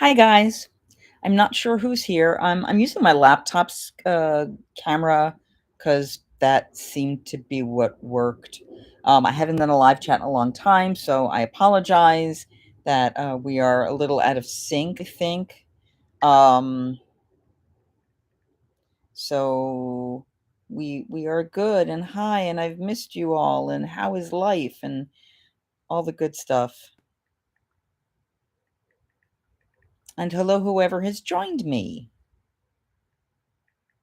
Hi guys. I'm not sure who's here. I'm using my laptop's camera because that seemed to be what worked. I haven't done a live chat in a long time, so I apologize that we are a little out of sync, I think. Um, so we are good and hi, and I've missed you all, and how is life and all the good stuff. And hello, whoever has joined me.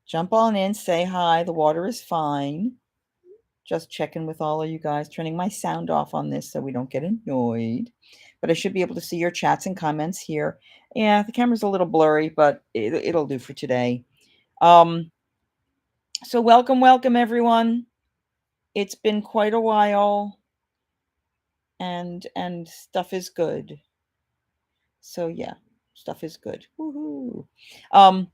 Jump on in, say hi. The water is fine. Just checking with all of you guys, turning my sound off on this so we don't get annoyed. But I should be able to see your chats and comments here. Yeah, the camera's a little blurry, but it'll do for today. Um, so welcome everyone. It's been quite a while, and stuff is good. So yeah, stuff is good. Woohoo! Um,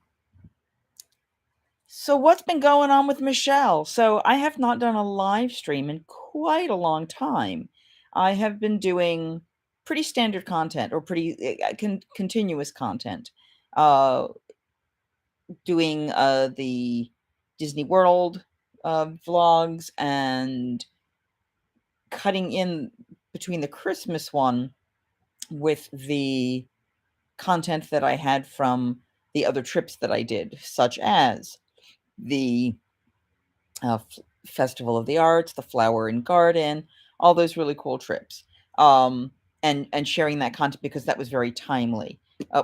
So what's been going on with Michelle? So I have not done a live stream in quite a long time. I have been doing pretty standard content or pretty continuous content. Uh, doing the Disney World vlogs and cutting in between the Christmas one with the content that I had from the other trips that I did, such as the Festival of the Arts, the Flower and Garden, all those really cool trips. And sharing that content because that was very timely.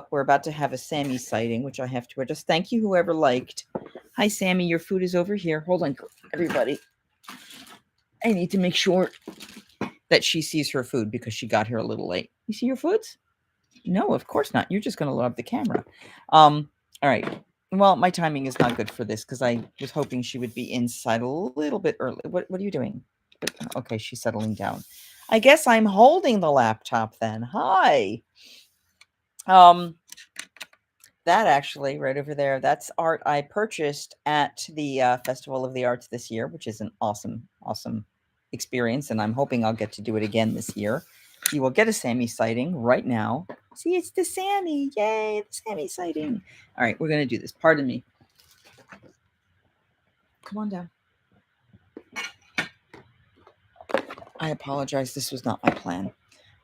We're about to have a Sammy sighting, which I have to adjust. Thank you, whoever liked. Hi, Sammy. Your food is over here. Hold on, everybody. I need to make sure that she sees her food because she got here a little late. You see your foods? No, of course not. You're just going to load up the camera. All right. Well, my timing is not good for this because I was hoping she would be inside a little bit early. What are you doing? Okay, she's settling down. I guess I'm holding the laptop then. Hi. Um, that actually right over there, that's art I purchased at the Festival of the Arts this year, which is an awesome experience, and I'm hoping I'll get to do it again this year. You will get a Sammy sighting right now. See, it's the Sammy. Yay, the Sammy sighting. All right, we're going to do this. Pardon me. Come on down. I apologize. This was not my plan.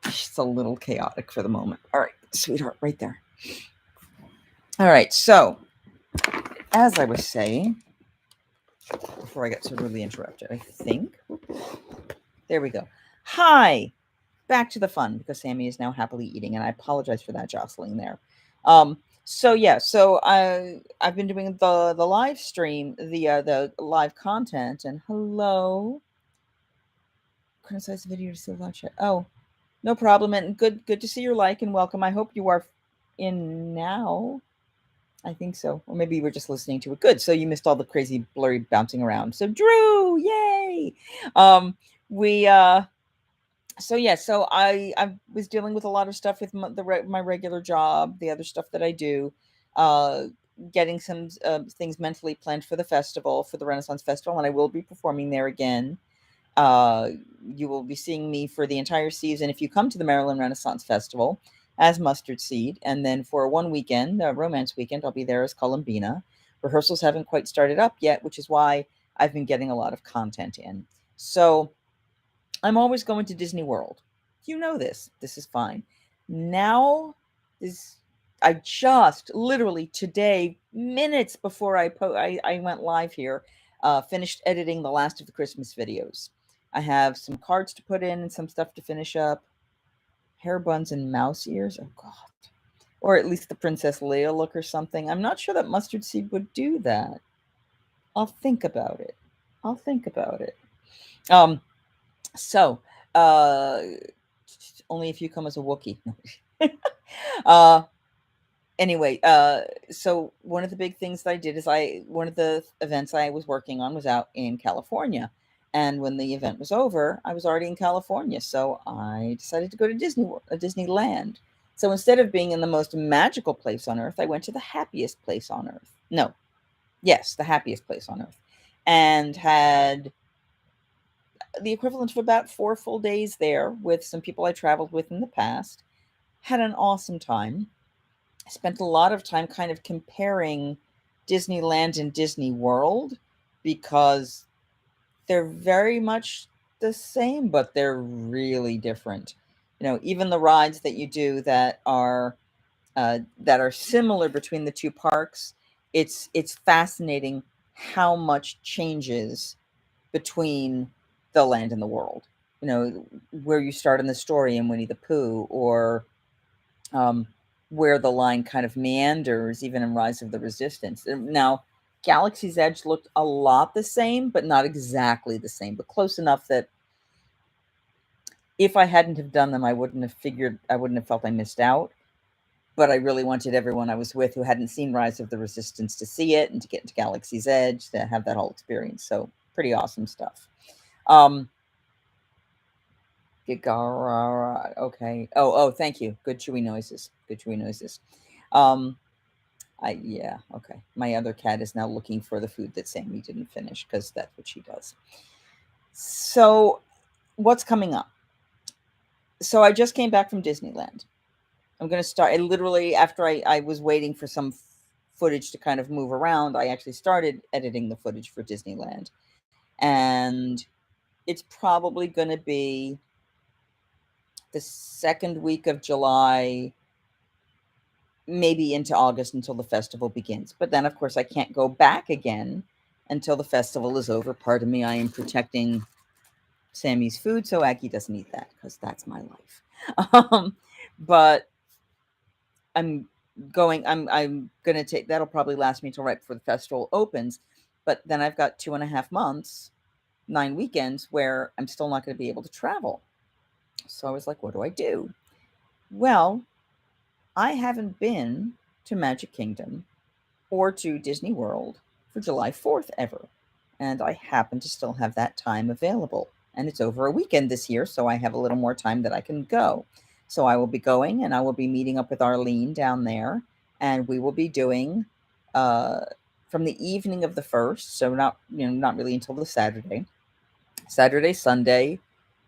It's a little chaotic for the moment. All right, sweetheart, right there. All right, so as I was saying, before I got so rudely interrupted, I think. There we go. Hi. Back to the fun because Sammy is now happily eating, and I apologize for that jostling there. So yeah, so I've been doing the live stream, the live content, and hello. Criticize the video to see the live chat. Oh, no problem, and good to see your like and welcome. I hope you are in now. I think so, or maybe you were just listening to it. Good, so you missed all the crazy blurry bouncing around. So Drew, yay! We So yeah, so I was dealing with a lot of stuff with my regular job, the other stuff that I do, uh, getting some things mentally planned for the festival, for the Renaissance Festival, and I will be performing there again. Uh, you will be seeing me for the entire season if you come to the Maryland Renaissance Festival as Mustard Seed, and then for one weekend, Romance Weekend, I'll be there as Columbina. Rehearsals haven't quite started up yet, which is why I've been getting a lot of content in. So I'm always going to Disney World. You know this. This is fine. Now is I just literally today, minutes before I went live here, finished editing the last of the Christmas videos. I have some cards to put in and some stuff to finish up. Hair buns and mouse ears. Oh God. Or at least the Princess Leia look or something. I'm not sure that Mustard Seed would do that. I'll think about it. I'll think about it. Um, So, uh, only if you come as a Wookiee. uh, anyway, so one of the big things that I did is one of the events I was working on was out in California. And when the event was over, I was already in California. So I decided to go to Disneyland. So instead of being in the most magical place on earth, I went to the happiest place on earth. No, yes, the happiest place on earth. And had the equivalent of about 4 full days there with some people I traveled with in the past. Had an awesome time. I spent a lot of time kind of comparing Disneyland and Disney World because they're very much the same, but they're really different. Even the rides that you do that are similar between the two parks, it's fascinating how much changes between the land and the world. Where you start in the story in Winnie the Pooh, or um, where the line kind of meanders, even in Rise of the Resistance. Now, Galaxy's Edge looked a lot the same, but not exactly the same, but close enough that if I hadn't have done them, I wouldn't have felt I missed out. But I really wanted everyone I was with who hadn't seen Rise of the Resistance to see it and to get into Galaxy's Edge, to have that whole experience. So pretty awesome stuff. Okay. Oh, thank you. Good chewy noises. Good chewy noises. Yeah, okay. My other cat is now looking for the food that Sammy didn't finish, because that's what she does. So, what's coming up? So I just came back from Disneyland. I'm going to start. I literally, after I was waiting for some footage to kind of move around, I actually started editing the footage for Disneyland. And it's probably going to be the second week of July, maybe into August, until the festival begins. But then, of course, I can't go back again until the festival is over. Pardon me, I am protecting Sammy's food so Aggie doesn't eat that, because that's my life. But I'm I'm gonna take, that'll probably last me till right before the festival opens. But then I've got 2.5 months, 9 weekends, where I'm still not going to be able to travel. So I was like, what do I do? Well, I haven't been to Magic Kingdom or to Disney World for July 4th ever. And I happen to still have that time available. And it's over a weekend this year, so I have a little more time that I can go. So I will be going, and I will be meeting up with Arlene down there, and we will be doing from the evening of the 1st, so not really until the Saturday, Sunday,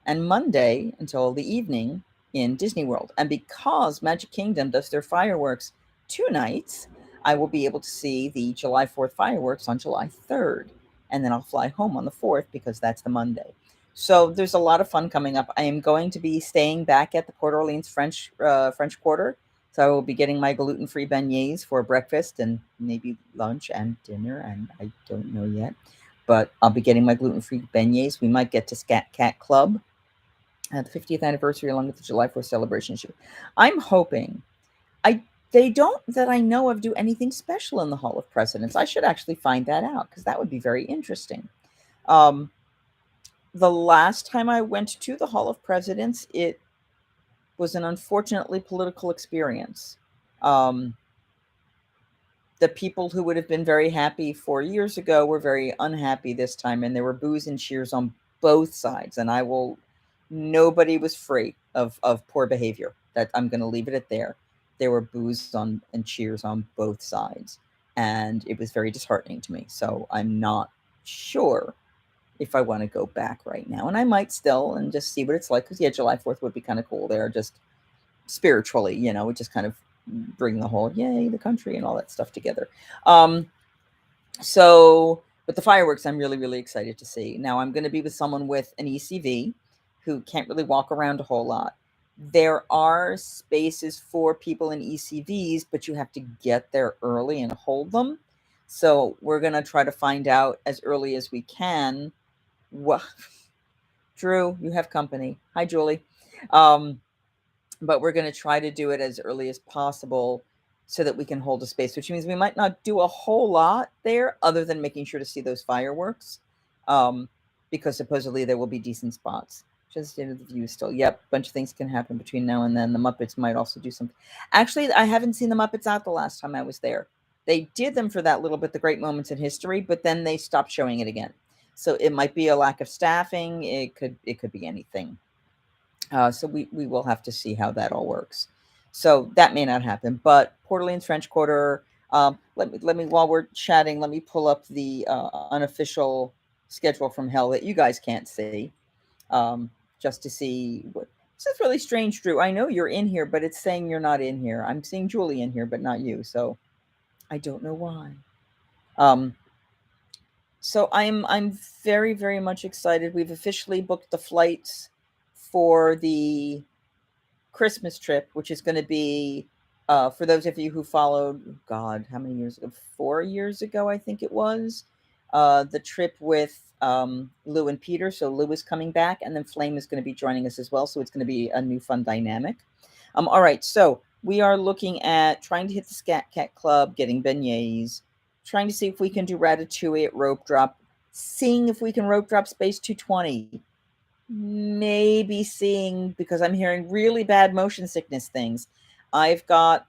and Monday until the evening in Disney World. And because Magic Kingdom does their fireworks 2 nights, I will be able to see the July 4th fireworks on July 3rd. And then I'll fly home on the 4th, because that's the Monday. So there's a lot of fun coming up. I am going to be staying back at the Port Orleans French Quarter. So I will be getting my gluten-free beignets for breakfast and maybe lunch and dinner, and I don't know yet. But I'll be getting my gluten-free beignets. We might get to Scat Cat Club at the 50th anniversary, along with the July 4th celebration show. I'm hoping. They don't, that I know of, do anything special in the Hall of Presidents. I should actually find that out, because that would be very interesting. The last time I went to the Hall of Presidents, it was an unfortunately political experience. The people who would have been very happy 4 years ago were very unhappy this time, and there were boos and cheers on both sides. And nobody was free of poor behavior. That I'm going to leave it at there. There were boos and cheers on both sides, and it was very disheartening to me. So I'm not sure if I want to go back right now, and I might still, and just see what it's like. Because July 4th would be kind of cool there, just spiritually, it just kind of bring the whole yay the country and all that stuff together. So, but the fireworks, I'm really, really excited to see. Now, I'm going to be with someone with an ECV who can't really walk around a whole lot. There are spaces for people in ECVs, but you have to get there early and hold them. So we're going to try to find out as early as we can. Drew, you have company. Hi, Julie. But we're going to try to do it as early as possible so that we can hold a space, which means we might not do a whole lot there other than making sure to see those fireworks, because supposedly there will be decent spots. Just the end of the view still. Yep, a bunch of things can happen between now and then. The Muppets might also do something. Actually, I haven't seen the Muppets out the last time I was there. They did them for that little bit, the Great Moments in History, but then they stopped showing it again. So it might be a lack of staffing. It could be anything. So we will have to see how that all works. So that may not happen. But Port Orleans French Quarter. Let me while we're chatting, let me pull up the unofficial schedule from hell that you guys can't see, just to see what. This is really strange, Drew. I know you're in here, but it's saying you're not in here. I'm seeing Julie in here, but not you. So I don't know why. Um, so I'm very, very much excited. We've officially booked the flights for the Christmas trip, which is going to be, for those of you who followed, God, how many years ago? 4 years ago, I think it was, the trip with Lou and Peter. So Lou is coming back, and then Flame is going to be joining us as well. So it's going to be a new fun dynamic. All right, so we are looking at trying to hit the Scat Cat Club, getting beignets, trying to see if we can do Ratatouille at Rope Drop, seeing if we can rope drop Space 220. Maybe seeing, because I'm hearing really bad motion sickness things. I've got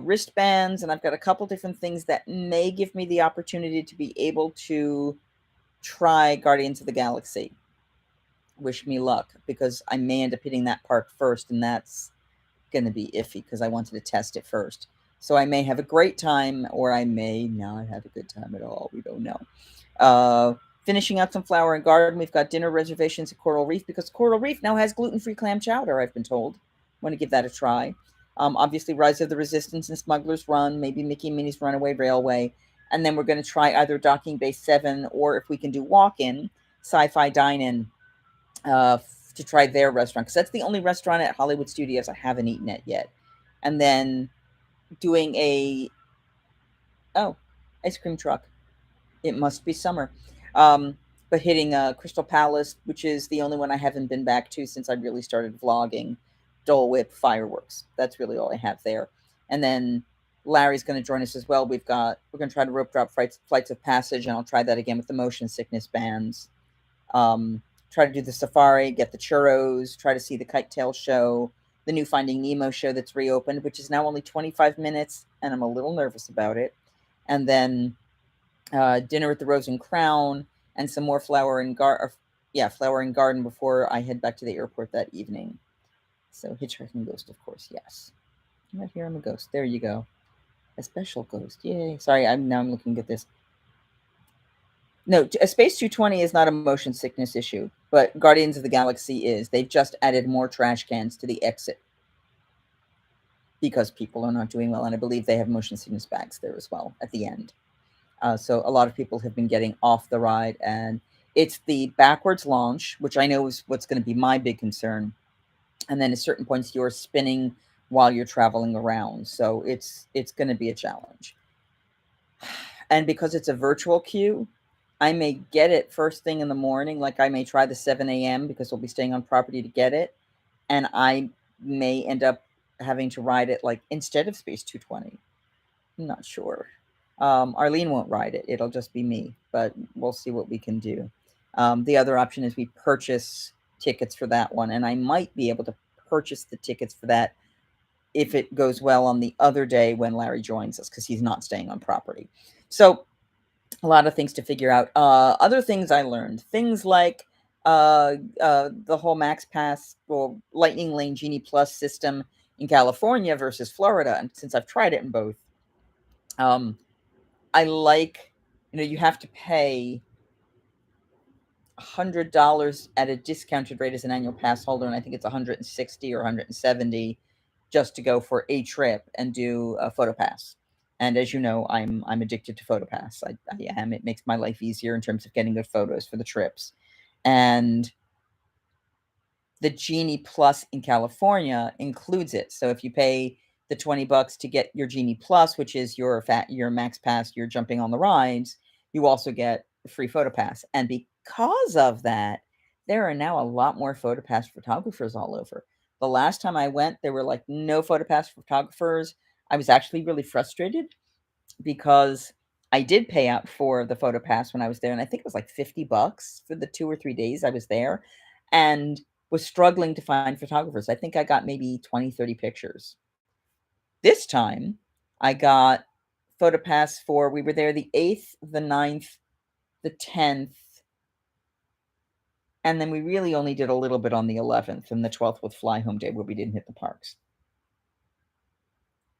wristbands, and I've got a couple different things that may give me the opportunity to be able to try Guardians of the Galaxy. Wish me luck, because I may end up hitting that park first, and that's going to be iffy because I wanted to test it first. So I may have a great time, or I may not have a good time at all. We don't know. Finishing out some Flower and Garden. We've got dinner reservations at Coral Reef, because Coral Reef now has gluten-free clam chowder, I've been told. Want to give that a try. Obviously, Rise of the Resistance and Smuggler's Run, maybe Mickey and Minnie's Runaway Railway. And then we're going to try either Docking Bay 7, or if we can do walk-in, Sci-Fi Dine-In, to try their restaurant, because that's the only restaurant at Hollywood Studios I haven't eaten at yet. And then doing ice cream truck. It must be summer. But hitting Crystal Palace, which is the only one I haven't been back to since I really started vlogging. Dole Whip, fireworks. That's really all I have there. And then Larry's going to join us as well. We're going to try to rope drop Flights of Passage, and I'll try that again with the motion sickness bands. Try to do the safari, get the churros, try to see the Kite Tail show, the new Finding Nemo show that's reopened, which is now only 25 minutes, and I'm a little nervous about it. And then dinner at the Rose and Crown, and some more Flower and Garden before I head back to the airport that evening. So Hitchhiking Ghost, of course, yes. Right here, I'm a ghost. There you go. A special ghost. Yay. Sorry, I'm looking at this. No, a Space 220 is not a motion sickness issue, but Guardians of the Galaxy is. They've just added more trash cans to the exit because people are not doing well, and I believe they have motion sickness bags there as well at the end. So a lot of people have been getting off the ride, and it's the backwards launch, which I know is what's going to be my big concern. And then at certain points, you're spinning while you're traveling around. So it's going to be a challenge. And because it's a virtual queue, I may get it first thing in the morning. Like I may try the 7 a.m. because we'll be staying on property to get it. And I may end up having to ride it like instead of Space 220. I'm not sure. Arlene won't ride it. It'll just be me, but we'll see what we can do. The other option is we purchase tickets for that one, and I might be able to purchase the tickets for that if it goes well on the other day when Larry joins us, because he's not staying on property. So a lot of things to figure out. Other things I learned, things like the whole Max Pass or Lightning Lane Genie Plus system in California versus Florida, and since I've tried it in both, I like, you have to pay $100 at a discounted rate as an annual pass holder, and I think it's $160 or $170 just to go for a trip and do a PhotoPass. And as you know, I'm addicted to PhotoPass. I am. It makes my life easier in terms of getting good photos for the trips. And the Genie Plus in California includes it. So if you pay the $20 to get your Genie Plus, which is your Max Pass, you're jumping on the rides, you also get a free PhotoPass. And because of that, there are now a lot more PhotoPass photographers all over. The last time I went, there were like no PhotoPass photographers. I was actually really frustrated because I did pay out for the PhotoPass when I was there, and I think it was like $50 for the 2 or 3 days I was there, and was struggling to find photographers. I think I got maybe 20, 30 pictures. This time, I got PhotoPass for, we were there the 8th, the 9th, the 10th, and then we really only did a little bit on the 11th, and the 12th with Fly Home Day where we didn't hit the parks.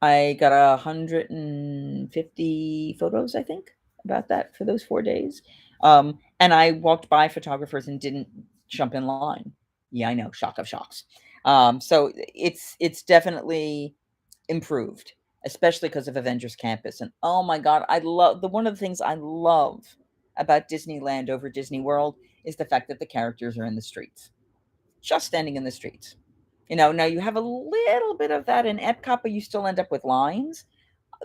I got 150 photos, I think, about that for those 4 days. And I walked by photographers and didn't jump in line. Yeah, I know, shock of shocks. So it's definitely improved, especially because of Avengers Campus. And oh my god, I love the one of the things I love about Disneyland over Disney World is the fact that the characters are in the streets, just standing in the streets. Now you have a little bit of that in Epcot, but you still end up with lines.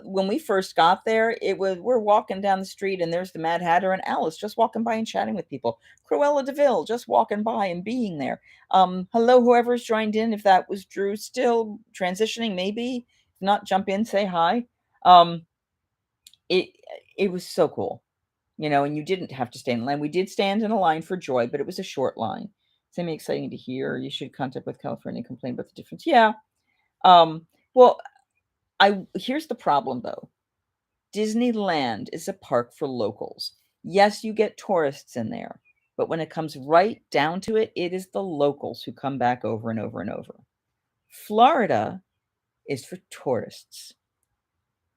When we first got there, it was we're walking down the street and there's the Mad Hatter and Alice just walking by and chatting with people. Cruella DeVille just walking by and being there. Hello, whoever's joined in, if that was Drew still transitioning, maybe. If not, jump in, say hi. Um, it it was so cool, and you didn't have to stand in line. We did stand in a line for Joy, but it was a short line. Semi exciting to hear. You should contact with California and complain about the difference. Yeah. Well, I here's the problem though. Disneyland is a park for locals. Yes, you get tourists in there, but when it comes right down to it, it is the locals who come back over and over and over. Florida is for tourists.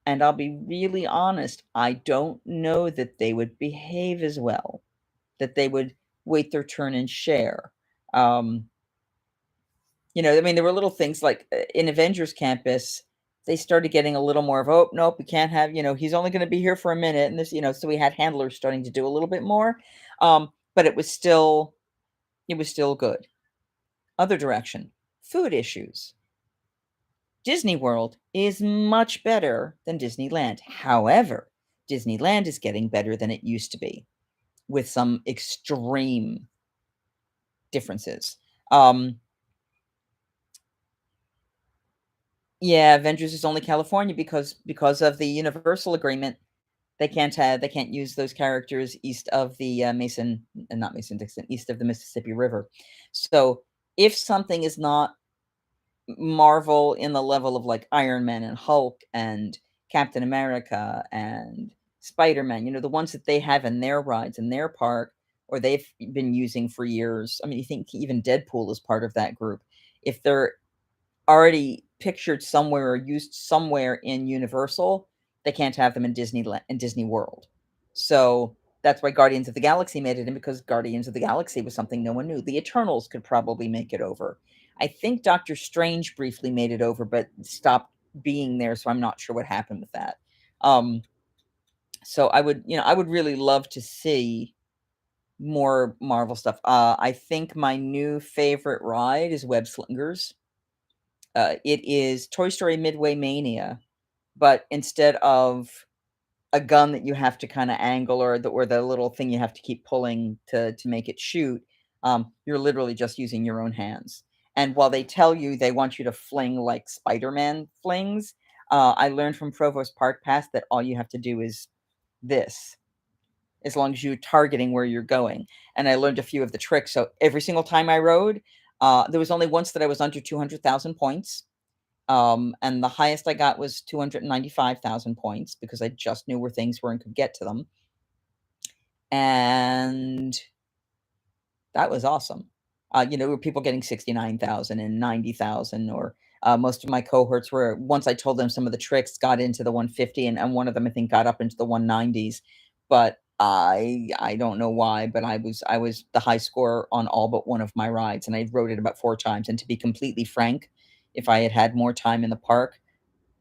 And I'll be really honest, I don't know that they would behave as well, that they would wait their turn and share. Um, I mean, there were little things like in Avengers Campus, they started getting a little more of, oh, nope, we can't have, he's only going to be here for a minute. And this, so we had handlers starting to do a little bit more. But it was still good. Other direction, food issues. Disney World is much better than Disneyland. However, Disneyland is getting better than it used to be with some extreme differences. Yeah, Avengers is only California because of the Universal agreement. They can't use those characters east of the not Mason-Dixon, east of the Mississippi River. So if something is not Marvel in the level of like Iron Man and Hulk and Captain America and Spider-Man, the ones that they have in their rides in their park or they've been using for years. I mean, you think even Deadpool is part of that group. If they're already pictured somewhere or used somewhere in Universal, they can't have them in Disneyland and Disney World. So that's why Guardians of the Galaxy made it in, because Guardians of the Galaxy was something no one knew. The Eternals could probably make it over. I think Doctor Strange briefly made it over, but stopped being there, so I'm not sure what happened with that. So I would really love to see more Marvel stuff. I think my new favorite ride is Web Slingers. It is Toy Story Midway Mania, but instead of a gun that you have to kinda angle or the little thing you have to keep pulling to make it shoot, you're literally just using your own hands. And while they tell you they want you to fling like Spider-Man flings, I learned from Provost Park Pass that all you have to do is this, as long as you're targeting where you're going. And I learned a few of the tricks. So every single time I rode, there was only once that I was under 200,000 points. And the highest I got was 295,000 points because I just knew where things were and could get to them. And that was awesome. There were people getting 69,000 and 90,000, or most of my cohorts were, once I told them some of the tricks, got into the 150, and one of them I think got up into the 190s. But I don't know why, but I was the high score on all but one of my rides, and I rode it about 4 times. And to be completely frank, if I had had more time in the park,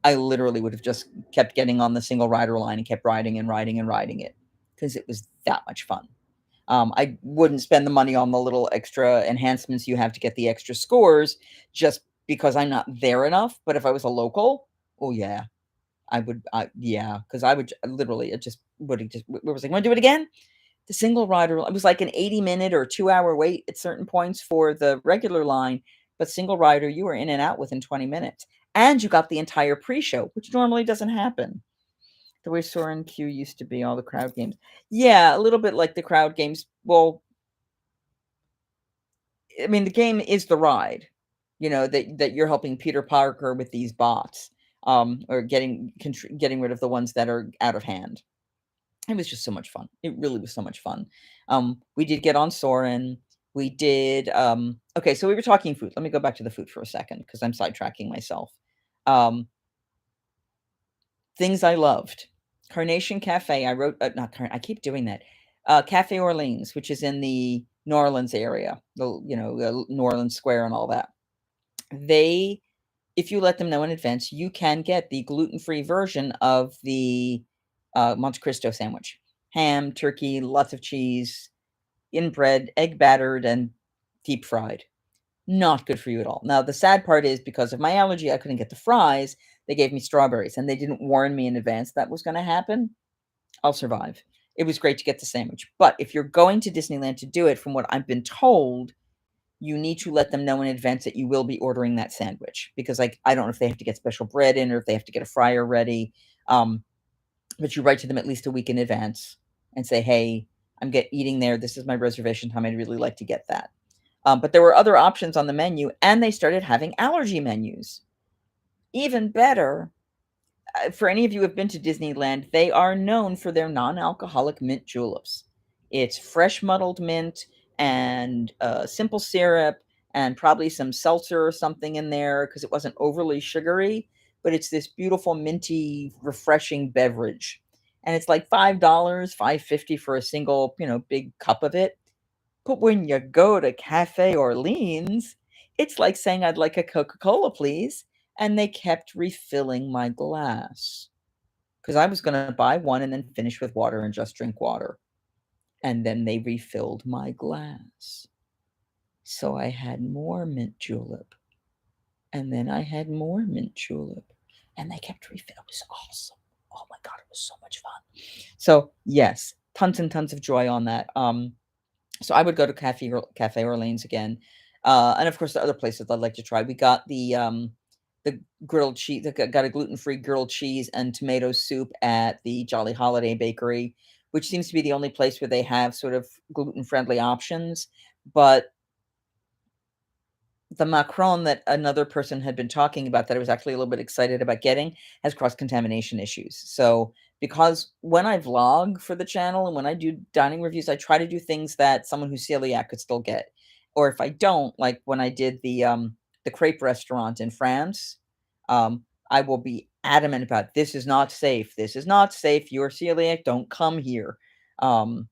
I literally would have just kept getting on the single rider line and kept riding and riding and riding it because it was that much fun. I wouldn't spend the money on the little extra enhancements you have to get the extra scores just because I'm not there enough. But if I was a local, oh yeah, I would. Yeah, because I would literally. It just would have just. It was like, want to do it again? The single rider. It was like an 80-minute or 2-hour wait at certain points for the regular line, but single rider, you were in and out within 20 minutes, and you got the entire pre-show, which normally doesn't happen. The way Soarin' Q used to be, all the crowd games. Yeah, a little bit like the crowd games. Well, I mean, the game is the ride, that you're helping Peter Parker with these bots, or getting rid of the ones that are out of hand. It was just so much fun. It really was so much fun. We did get on Soarin'. We did, okay, so we were talking food. Let me go back to the food for a second because I'm sidetracking myself. Um, Things I loved. Carnation Cafe, I wrote not Car I keep doing that. Cafe Orleans, which is in the New Orleans area, New Orleans Square and all that. They, if you let them know in advance, you can get the gluten-free version of the Monte Cristo sandwich. Ham, turkey, lots of cheese, in bread, egg battered, and deep fried. Not good for you at all. Now, the sad part is because of my allergy, I couldn't get the fries. They gave me strawberries, and they didn't warn me in advance that was going to happen. I'll survive. It was great to get the sandwich. But if you're going to Disneyland to do it, from what I've been told, you need to let them know in advance that you will be ordering that sandwich, because, like, I don't know if they have to get special bread in or if they have to get a fryer ready. But you write to them at least a week in advance and say, "Hey, I'm eating there. This is my reservation time. I'd really like to get that." But there were other options on the menu, and they started having allergy menus. Even better, for any of you who have been to Disneyland, they are known for their non-alcoholic mint juleps. It's fresh muddled mint and simple syrup and probably some seltzer or something in there because it wasn't overly sugary, but it's this beautiful minty, refreshing beverage. And it's like $5, $5.50 for a single, big cup of it. But when you go to Cafe Orleans, it's like saying, "I'd like a Coca-Cola, please." And they kept refilling my glass because I was gonna buy one and then finish with water and just drink water. And then they refilled my glass. So I had more mint julep, and then I had more mint julep, and they kept refilling. It was awesome. Oh my god, it was so much fun. So, yes, tons and tons of joy on that. So I would go to Cafe Orleans again, and of course the other places I'd like to try. We got the grilled cheese. Got a gluten-free grilled cheese and tomato soup at the Jolly Holiday Bakery, which seems to be the only place where they have sort of gluten-friendly options. But the macaron that another person had been talking about that I was actually a little bit excited about getting has cross-contamination issues. So, because when I vlog for the channel and when I do dining reviews, I try to do things that someone who's celiac could still get. Or if I don't, like when I did the crepe restaurant in France, I will be adamant about, "This is not safe. This is not safe. You're celiac. Don't come here." Um,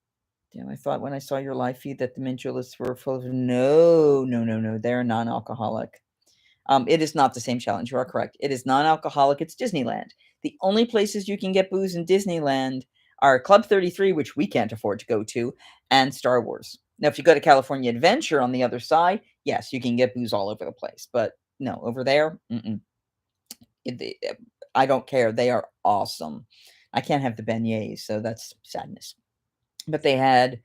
I thought when I saw your live feed that the mint juleps were full of, no, no, no, no, they're non-alcoholic. It is not the same challenge. You are correct. It is non-alcoholic. It's Disneyland. The only places you can get booze in Disneyland are Club 33, which we can't afford to go to, and Star Wars. Now, if you go to California Adventure on the other side, yes, you can get booze all over the place. But no, over there, I don't care. They are awesome. I can't have the beignets, so that's sadness. But they had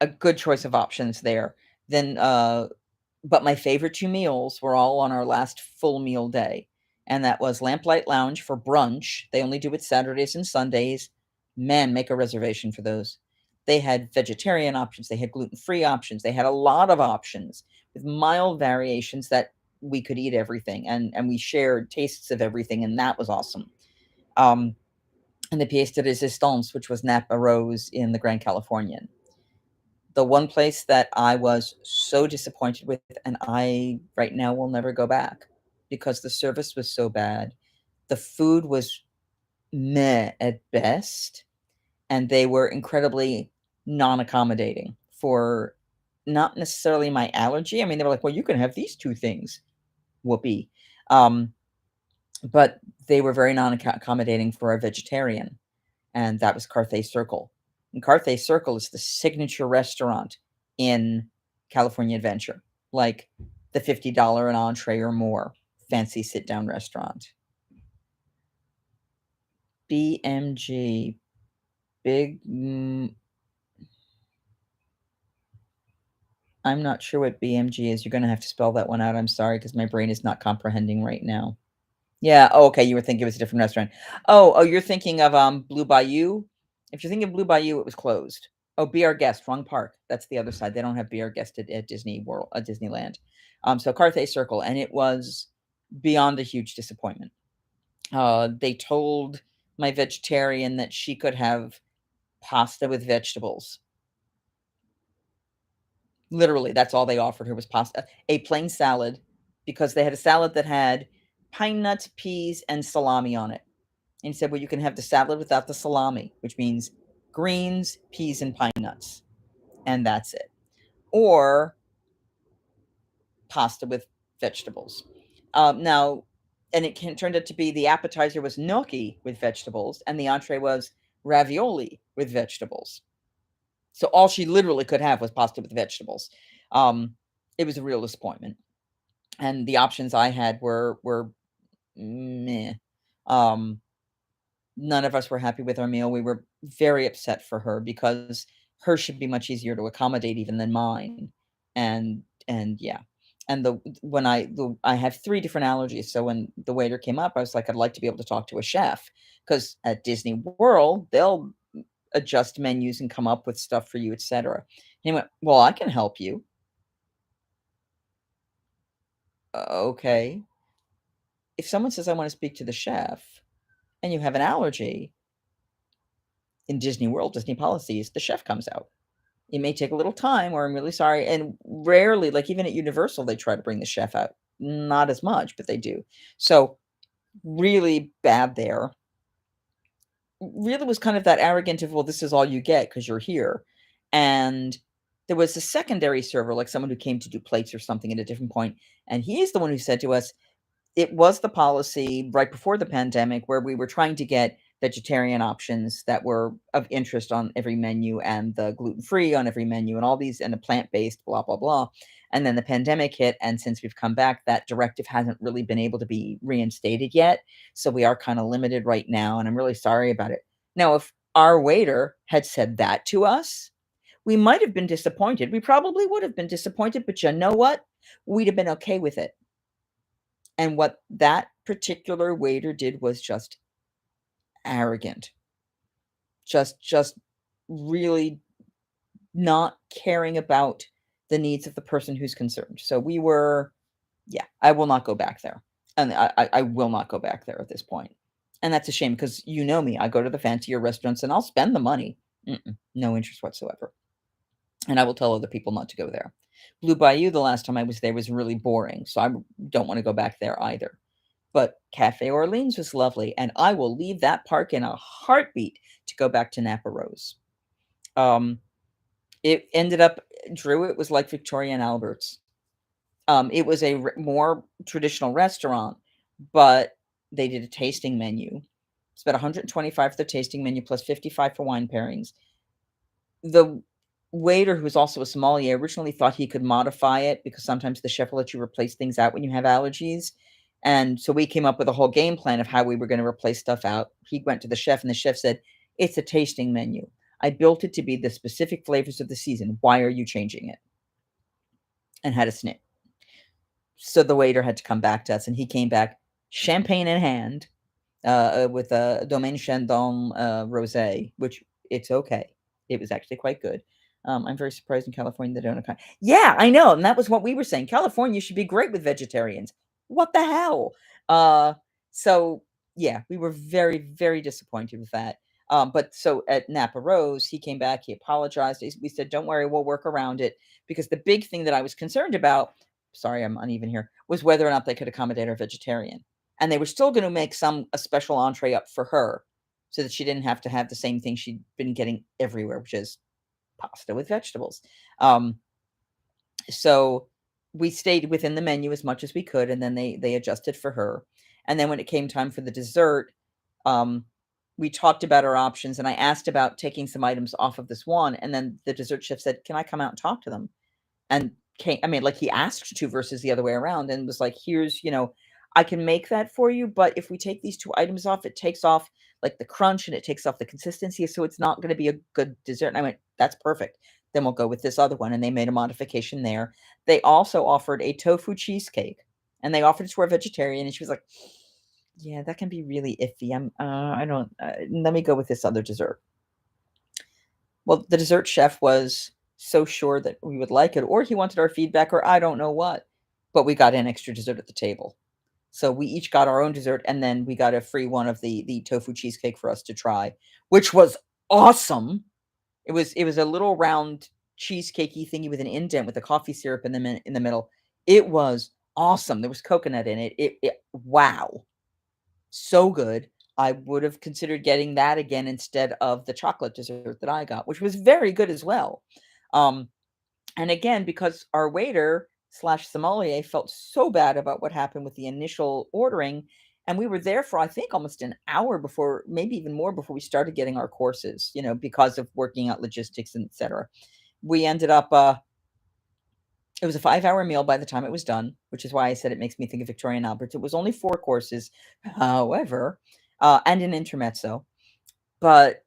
a good choice of options there. Then, but my favorite 2 meals were all on our last full meal day, and that was Lamplight Lounge for brunch. They only do it Saturdays and Sundays. Man, make a reservation for those. They had vegetarian options, they had gluten-free options, they had a lot of options with mild variations that we could eat everything, and we shared tastes of everything, and that was awesome. Um, and the pièce de résistance, which was Napa Rose in the Grand Californian. The one place that I was so disappointed with, and I right now will never go back because the service was so bad. The food was meh at best, and they were incredibly non-accommodating for not necessarily my allergy. I mean, they were like, "Well, you can have these 2 things." Whoopee. Um, but they were very non-accommodating for a vegetarian, and that was Carthay Circle. And Carthay Circle is the signature restaurant in California Adventure, like the $50 an entree or more fancy sit-down restaurant. BMG, big. I'm not sure what BMG is. You're going to have to spell that one out. I'm sorry because my brain is not comprehending right now. Yeah. Oh, okay. You were thinking it was a different restaurant. Oh, you're thinking of Blue Bayou. If you're thinking of Blue Bayou, it was closed. Oh, Be Our Guest, wrong park. That's the other side. They don't have Be Our Guest at Disney World, at Disneyland. So Carthay Circle, and it was beyond a huge disappointment. They told my vegetarian that she could have pasta with vegetables. Literally, that's all they offered her was pasta, a plain salad, because they had a salad that had pine nuts, peas, and salami on it. And he said, "Well, you can have the salad without the salami," which means greens, peas, and pine nuts. And that's it. Or pasta with vegetables. Now, and turned out to be the appetizer was gnocchi with vegetables, and the entree was ravioli with vegetables. So all she literally could have was pasta with vegetables. Um, it was a real disappointment, and the options I had were meh. Um, None of us were happy with our meal. We were very upset for her because hers should be much easier to accommodate even than mine. And yeah. And I have 3 different allergies. So when the waiter came up, I was like, I'd like to be able to talk to a chef because at Disney World, they'll adjust menus and come up with stuff for you, etc. He went, "Well, I can help you." Okay. If someone says I want to speak to the chef and you have an allergy, in Disney World, Disney policies, the chef comes out. It may take a little time, or I'm really sorry. And rarely, like even at Universal, they try to bring the chef out. Not as much, but they do. So really bad there. Really was kind of that arrogant of, well, this is all you get because you're here. And there was a secondary server, like someone who came to do plates or something at a different point, and he's the one who said to us, it was the policy right before the pandemic where we were trying to get vegetarian options that were of interest on every menu and the gluten-free on every menu and all these and the plant-based, blah, blah, blah. And then the pandemic hit. And since we've come back, that directive hasn't really been able to be reinstated yet. So we are kind of limited right now. And I'm really sorry about it. Now, if our waiter had said that to us, we might have been disappointed. We probably would have been disappointed, but you know what? We'd have been okay with it. And what that particular waiter did was just arrogant. Just really not caring about the needs of the person who's concerned. So we were yeah, I will not go back there. And I will not go back there at this point. And that's a shame because you know me, I go to the fancier restaurants and I'll spend the money. No interest whatsoever. And I will tell other people not to go there. Blue Bayou, the last time I was there, was really boring, so I don't want to go back there either. But Cafe Orleans was lovely, and I will leave that park in a heartbeat to go back to Napa Rose. It ended up Drew, it was like Victoria and Albert's. It was a more traditional restaurant, but they did a tasting menu. It's about 125 for the tasting menu plus 55 for wine pairings. The waiter, who was also a sommelier, originally thought he could modify it because sometimes the chef will let you replace things out when you have allergies. And so we came up with a whole game plan of how we were going to replace stuff out. He went to the chef, and the chef said, "It's a tasting menu. I built it to be the specific flavors of the season. Why are you changing it?" And had a snip. So the waiter had to come back to us, and he came back, champagne in hand, with a Domaine Chandon rosé, which it's okay. It was actually quite good. I'm very surprised in California they don't account. Yeah, I know, and that was what we were saying. California should be great with vegetarians. What the hell? So yeah, we were very, very disappointed with that. But so at Napa Rose, he came back, he apologized. We said, "Don't worry, we'll work around it." Because the big thing that I was concerned about, sorry, I'm uneven here, was whether or not they could accommodate our vegetarian. And they were still gonna make a special entree up for her so that she didn't have to have the same thing she'd been getting everywhere, which is pasta with vegetables. Um, so we stayed within the menu as much as we could, and then they adjusted for her. And then when it came time for the dessert, um, we talked about our options, and I asked about taking some items off of this one, and then the dessert chef said, "Can I come out and talk to them?" And I mean, like, he asked to versus the other way around and was like, "Here's, I can make that for you, but if we take these 2 items off, it takes off, like, the crunch and it takes off the consistency, so it's not gonna be a good dessert." And I went, "That's perfect. Then we'll go with this other one," and they made a modification there. They also offered a tofu cheesecake, and they offered it to our vegetarian, and she was like, "Yeah, that can be really iffy. I don't let me go with this other dessert." Well, the dessert chef was so sure that we would like it, or he wanted our feedback, or I don't know what, but we got an extra dessert at the table. So we each got our own dessert, and then we got a free one of the tofu cheesecake for us to try, which was awesome. It was a little round cheesecakey thingy with an indent with a coffee syrup in the middle. It was awesome. There was coconut in it. It wow. So good. I would have considered getting that again instead of the chocolate dessert that I got, which was very good as well. Um, and again, because our waiter slash sommelier felt so bad about what happened with the initial ordering, and we were there for, I think, almost an hour before, maybe even more, before we started getting our courses, because of working out logistics and et cetera. We ended up, it was a 5-hour meal by the time it was done, which is why I said it makes me think of Victoria and Albert's. It was only 4 courses, however, and an intermezzo, but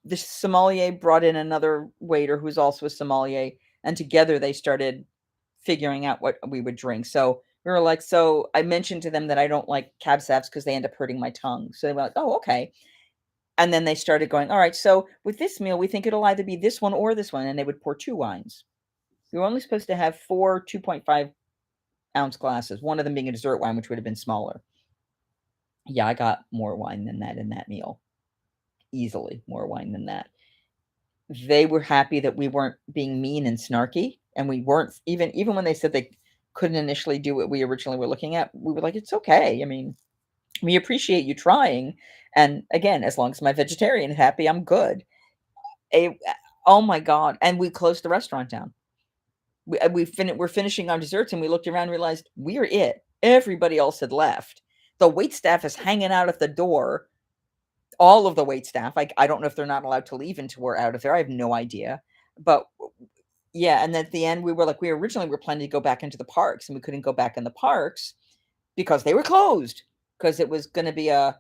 the sommelier brought in another waiter who's also a sommelier, and together they started figuring out what we would drink. So we were like, so I mentioned to them that I don't like cab saps because they end up hurting my tongue. So they were like, oh, okay. And then they started going, all right, so with this meal, we think it'll either be this one or this one. And they would pour 2 wines. We were only supposed to have 4 2.5-ounce glasses, one of them being a dessert wine, which would have been smaller. Yeah, I got more wine than that in that meal. Easily more wine than that. They were happy that we weren't being mean and snarky, and we weren't, even when they said they couldn't initially do what we originally were looking at, we were like, "It's okay. I mean, we appreciate you trying, and again, as long as my vegetarian is happy, I'm good." A Oh my god, and we closed the restaurant down. We're finishing our desserts, and we looked around and realized we're it. Everybody else had left. The waitstaff is hanging out at the door, all of the waitstaff. I don't know if they're not allowed to leave until we're out of there. I have no idea. But yeah, and at the end, we originally were planning to go back into the parks, and we couldn't go back in the parks because they were closed, because it was gonna be a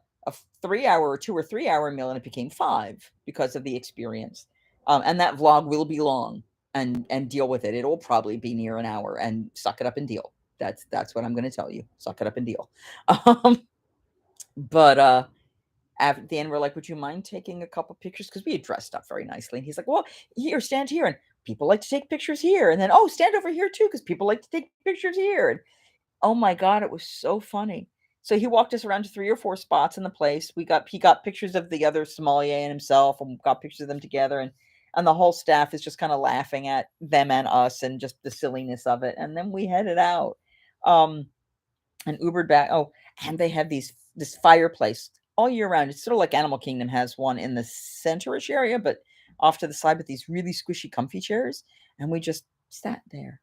3-hour or 2 or 3-hour meal, and it became 5 because of the experience. And that vlog will be long, and deal with it. It'll probably be near an hour, and suck it up and deal. That's what I'm gonna tell you. Suck it up and deal. Um, but, at the end, we're like, "Would you mind taking a couple pictures?" Because we had dressed up very nicely, and he's like, "Well, here, stand here, and people like to take pictures here, and then, oh, stand over here too, because people like to take pictures here." And oh my god, it was so funny. So he walked us around to 3 or 4 spots in the place. He got pictures of the other sommelier and himself, and got pictures of them together, and the whole staff is just kinda laughing at them and us and just the silliness of it, and then we headed out. Um and Ubered back. Oh, and they have this fireplace all year round. It's sort of like Animal Kingdom has one in the centerish area, but off to the side with these really squishy, comfy chairs. And we just sat there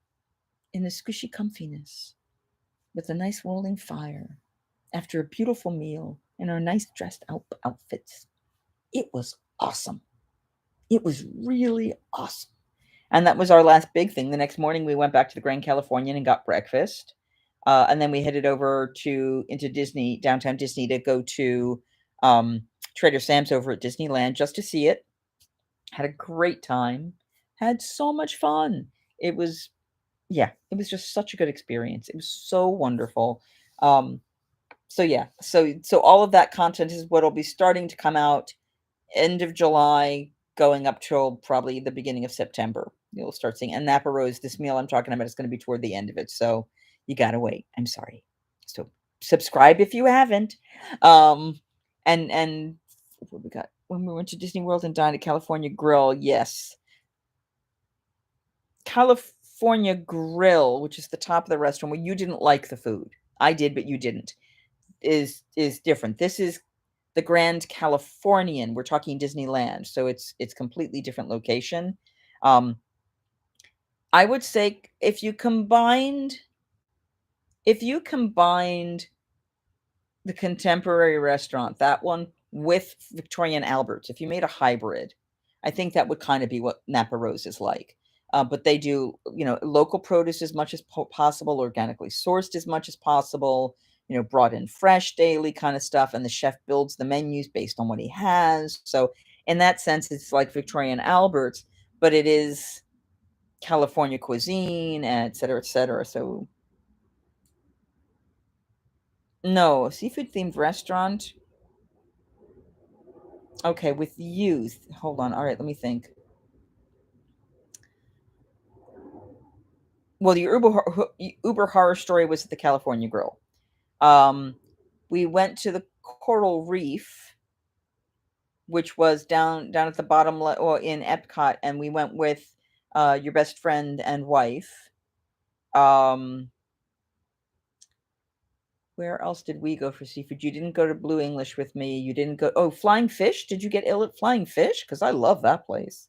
in the squishy comfiness with a nice rolling fire after a beautiful meal in our nice dressed outfits. It was awesome. It was really awesome. And that was our last big thing. The next morning, we went back to the Grand Californian and got breakfast. And then we headed over into downtown Disney, to go to Trader Sam's over at Disneyland just to see it. Had a great time. Had so much fun. It was, yeah, it was just such a good experience. It was so wonderful. Um, so yeah, so all of that content is what'll be starting to come out end of July, going up till probably the beginning of September. You'll start seeing, and Napa Rose, this meal I'm talking about, is gonna be toward the end of it, so you gotta wait. I'm sorry. So subscribe if you haven't. Um, and what we got? When we went to Disney World and dined at California Grill, yes. California Grill, which is the top of the restaurant, where you didn't like the food. I did, but you didn't, is different. This is the Grand Californian. We're talking Disneyland, so it's completely different location. Um, I would say if you combined the contemporary restaurant, that one, with Victoria and Albert's, if you made a hybrid, I think that would kind of be what Napa Rose is like. But they do, local produce as much as possible, organically sourced as much as possible, brought in fresh daily kind of stuff, and the chef builds the menus based on what he has. So in that sense, it's like Victoria and Albert's, but it is California cuisine, and et cetera, et cetera. So no, seafood themed restaurant. Okay, with youth. Hold on. All right, let me think. Well, the Uber horror story was at the California Grill. Um, we went to the Coral Reef, which was down at the bottom, or in Epcot, and we went with your best friend and wife. Um, where else did we go for seafood? You didn't go to Blue English with me. You didn't go. Oh, Flying Fish. Did you get ill at Flying Fish? Because I love that place.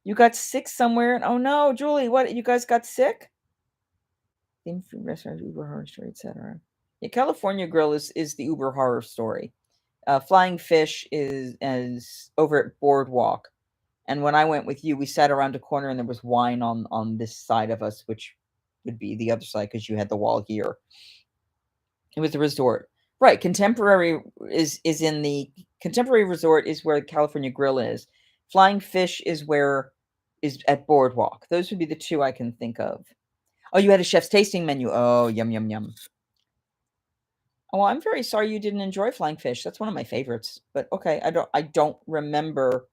You got sick somewhere? Oh no, Julie, what? You guys got sick? Theme food restaurant, Uber horror story, etc. Yeah, California Grill is the Uber horror story. Flying Fish is over at Boardwalk. And when I went with you, we sat around a corner and there was wine on this side of us, which would be the other side because you had the wall here. It was the resort. Right. Contemporary is in the Contemporary Resort is where California Grill is. Flying Fish is at Boardwalk. Those would be the two I can think of. Oh, you had a chef's tasting menu. Oh, yum yum yum. Oh, well, I'm very sorry you didn't enjoy Flying Fish. That's one of my favorites. But okay, I don't remember